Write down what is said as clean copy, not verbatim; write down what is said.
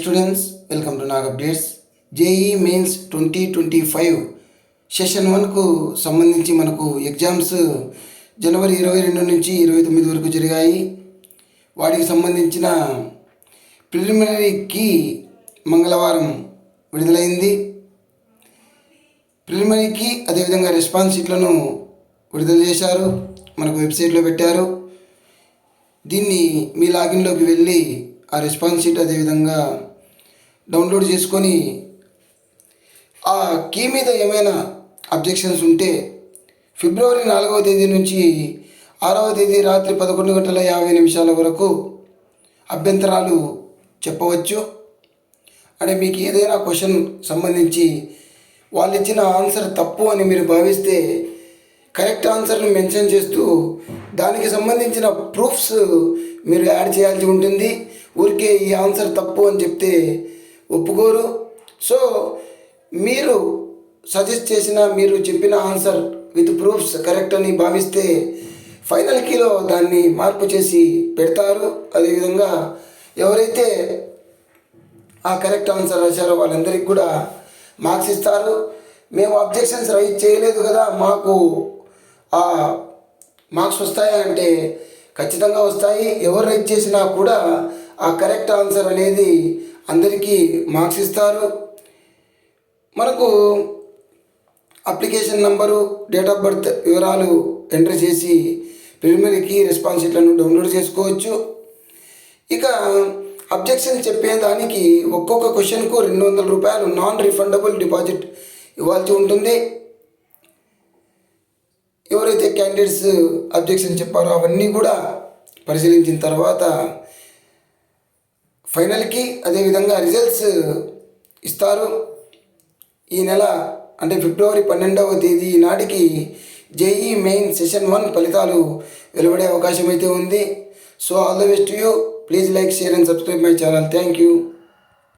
Students, welcome to Nag updates. JE mains 2025 session 1కు సంబంధించి మనకు ఎగ్జామ్స్ జనవరి 22 నుంచి 29 వరకు జరిగాయి. వాటికి సంబంధించిన ప్రిలిమినరీ కీ మంగళవారం విడుదలైంది. ప్రిలిమినరీ కీ అదేవిధంగా రెస్పాన్స్ షీట్లను విడుదల చేశారు, మనకు వెబ్సైట్లో పెట్టారు. దీన్ని మీ లాగిన్లోకి వెళ్ళి ఆ రెస్పాన్స్ షీట్ అదేవిధంగా డౌన్లోడ్ చేసుకొని ఆ కీ మీద ఏమైనా అబ్జెక్షన్స్ ఉంటే ఫిబ్రవరి 4వ తేదీ నుంచి 6వ తేదీ రాత్రి 11:50 వరకు అభ్యంతరాలు చెప్పవచ్చు. అంటే మీకు ఏదైనా క్వశ్చన్ సంబంధించి వాళ్ళు ఇచ్చిన ఆన్సర్ తప్పు అని మీరు భావిస్తే కరెక్ట్ ఆన్సర్ను మెన్షన్ చేస్తూ దానికి సంబంధించిన ప్రూఫ్స్ మీరు యాడ్ చేయాల్సి ఉంటుంది. ఊరికే ఈ ఆన్సర్ తప్పు అని చెప్తే ఒప్పుకోరు. సో మీరు సజెస్ట్ చేసిన, మీరు చెప్పిన ఆన్సర్ విత్ ప్రూఫ్స్ కరెక్ట్ అని భావిస్తే ఫైనల్ కీలో దాన్ని మార్పు చేసి పెడతారు. అదేవిధంగా ఎవరైతే ఆ కరెక్ట్ ఆన్సర్ రాశారో వాళ్ళందరికీ కూడా మార్క్స్ ఇస్తారు. మేము అబ్జెక్షన్స్ రైజ్ చేయలేదు కదా, మాకు ఆ మార్క్స్ వస్తాయా అంటే ఖచ్చితంగా వస్తాయి. ఎవరు రైజ్ చేసినా కూడా ఆ కరెక్ట్ ఆన్సర్ అనేది అందరికీ మార్క్స్ ఇస్తారు. మనకు application number, date of birth వివరాలు ఎంటర్ చేసి ప్రిలిమినరీకి రెస్పాన్స్ షీట్లను డౌన్లోడ్ చేసుకోవచ్చు. ఇక అబ్జెక్షన్ చెప్పేదానికి ఒక్కొక్క క్వశ్చన్కు 200 రూపాయలు నాన్ రిఫండబుల్ డిపాజిట్ ఇవ్వాల్సి ఉంటుంది. ఎవరైతే క్యాండిడేట్స్ అబ్జెక్షన్ చెప్పారో అవన్నీ కూడా పరిశీలించిన తర్వాత ఫైనల్కి అదేవిధంగా రిజల్ట్స్ ఇస్తారు. ఈ నెల అంటే ఫిబ్రవరి 12వ తేదీ నాటికి జేఈ మెయిన్ సెషన్ 1 ఫలితాలు వెలువడే అవకాశం అయితే ఉంది. So all the best to you. Please like, share and subscribe my channel. Thank you.